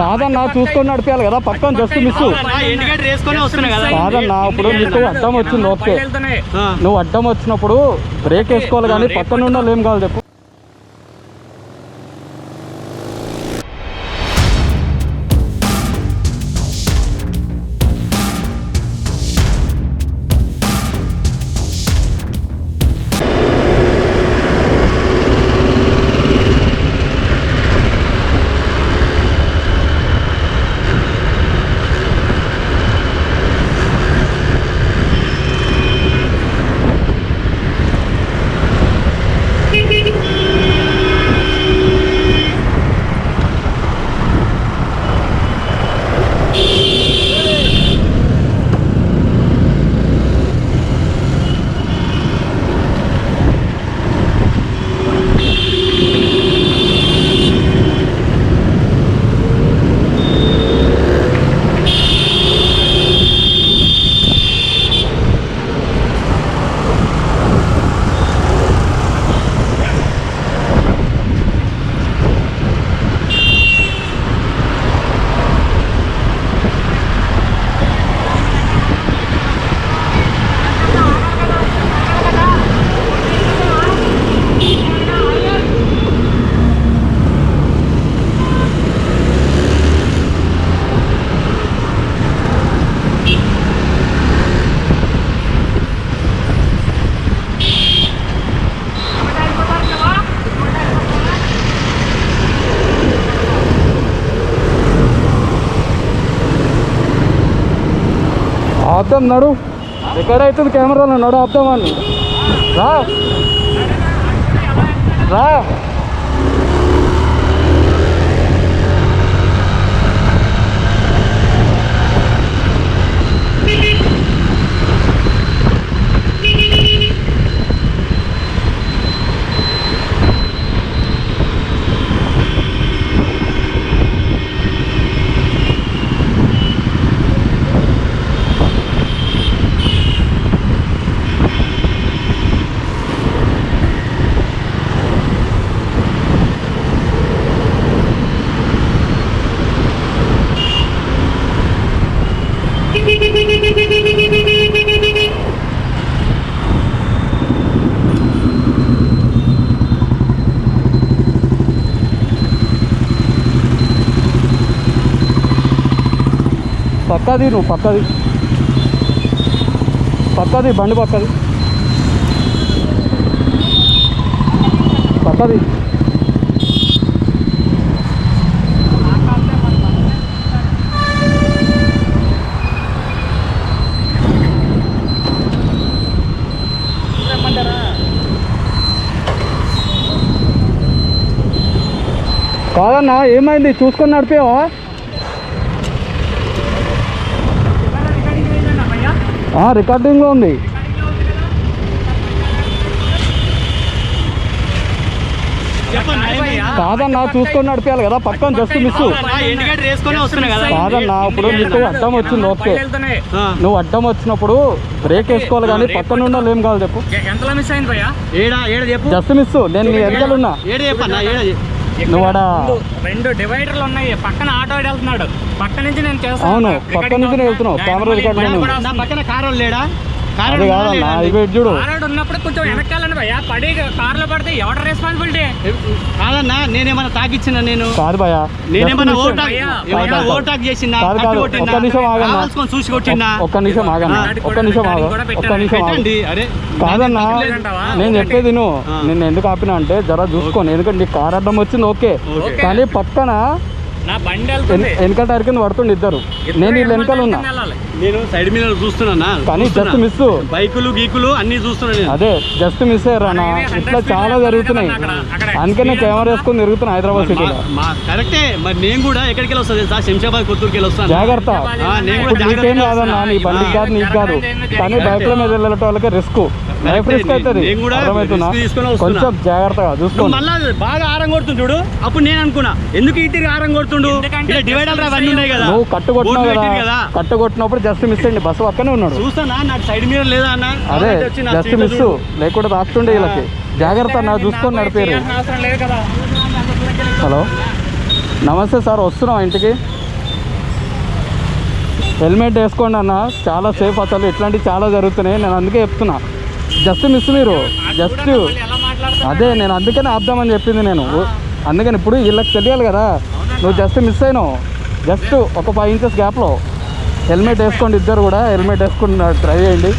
కాదన్నా చూసుకొని నడిపేయాలి కదా, పక్కన జస్ట్ మిస్ కాదన్నా. ఇప్పుడు నీకు అడ్డం వచ్చింది ఓకే, నువ్వు అడ్డం వచ్చినప్పుడు బ్రేక్ వేసుకోవాలి కానీ పక్కన ఉండాలి. ఏం కావాలి చెప్పు. ఆపుదాం నడు, రికార్డ్ అవుతుంది కెమెరాలో, నడు ఆపుదామని. రా రా పక్కది, నువ్వు పక్కది బండి పక్కది కాదన్నా. ఏమైంది చూసుకొని నడిపావా? రికార్డింగ్లో ఉంది. కాదన్నా చూసుకొని నడిపేయాలి కదా, పక్కన జస్ట్ మిస్ కాదన్నా. ఇప్పుడు నీకు అడ్డం వచ్చింది ఓకే, నువ్వు అడ్డం వచ్చినప్పుడు బ్రేక్ వేసుకోవాలి కానీ పక్కన ఉండాలి. ఏం కావాలి చెప్పు. Just miss. నేను నీ వెనకాల ఉన్నా. నువ్వు రెండు డివైడర్లు ఉన్నాయి, పక్కన ఆటో వెళ్తున్నాడు, పక్క నుంచి నేను చేస్తాను. అవును, పక్క నుంచి వెళ్తున్నావు. కెమెరా రికార్డ్ పక్కన కారు లేడా? అది కాదన్నా, ఇవి చూడు. కారు ఉన్నప్పుడు కొంచెం వెనకాలని భయ్యా, పడి కార్లో పడితే ఎవరి రెస్పాన్సిబిలిటీ? కాదన్నా, నేనేమన్నా తాగిచ్చిన? నేను కాదు భయ్యా, నేనేమన్నా ఓవర్టాక్ చేసినా? ఒక్క నిమిషం ఆగన్నా, చూసి కొట్టినా? ఒక్క నిమిషం ఆగన్నా, ఒక్క నిమిషం ఆగండి. కాదన్నా, నేను చెప్పేది నువ్వు. నిన్ను ఎందుకు ఆపినా అంటే జర చూసుకోండి, ఎందుకంటే నీకు కారు అడ్డం వచ్చింది ఓకే, కానీ పక్కన వెనకాల టైర్ కింద పడుతుండే ఇద్దరు. నేను వీళ్ళు వెనకాల ఉన్నా, నేను సైడ్ మీద చూస్తున్నా కానీ జస్ట్ మిస్. బైకులు గీకులు అన్ని చూస్తున్నా. అదే జస్ట్ మిస్ అయ్యారా? ఇట్లా చాలా జరుగుతున్నాయి, అందుకనే కెమెరా వేసుకొని తిరుగుతున్నా హైదరాబాద్ సిటీలో. కరెక్టే. మరి నేను కూడా ఎక్కడికి వస్తాను సార్, శంషాబాద్ కొత్తూరుకి వస్తాను. జాగ్రత్త. నీకేం కాదన్నా, నీ బండికి కాదు నీకు కాదు, కానీ బైక్ లో మీద వెళ్ళే వాళ్ళకి రిస్క్, లైఫ్ రిస్క్ అవుతుంది. అర్థమవుతున్నా? కొంచెం జాగ్రత్తగా చూసుకోండి. మళ్ళీ బాగా ఆరం కొడుతుంది చూడు, అప్పుడు నేను అనుకున్నా ఎందుకు ఇటు ఆరం కొడుతుండు, డివైడర్ అవన్నీ ఉన్నాయి కదా. నువ్వు కట్టుకొట్టినావు కదా, కట్టుకొట్టినప్పుడు జస్ట్ మిస్ అయ్యింది. బస్సు పక్కనే ఉన్నాడు, చూస్తానా? నాకు సైడ్ మీద లేదా అన్న? అదే జస్ట్ మిస్, లేకుండా తాకుతుండే వీళ్ళకి. జాగ్రత్త అన్న, చూసుకొని నడిపారు. అవసరం లేదు కదా. హలో నమస్తే సార్, వస్తున్నాం ఇంటికి. హెల్మెట్ వేసుకోండి అన్న, చాలా సేఫ్. అసలు ఇట్లాంటివి చాలా జరుగుతున్నాయి, నేను అందుకే చెప్తున్నా. జస్ట్ మిస్ మీరు జస్ట్ అదే నేను అందుకనే ఆపుదామని చెప్పింది నేను. అందుకని ఇప్పుడు వీళ్ళకి తెలియాలి కదా, నువ్వు జస్ట్ మిస్ అయినావు. జస్ట్ ఒక 5 ఇంచెస్ గ్యాప్లో హెల్మెట్ వేసుకోండి, ఇద్దరు కూడా హెల్మెట్ వేసుకుని డ్రైవ్ చేయండి.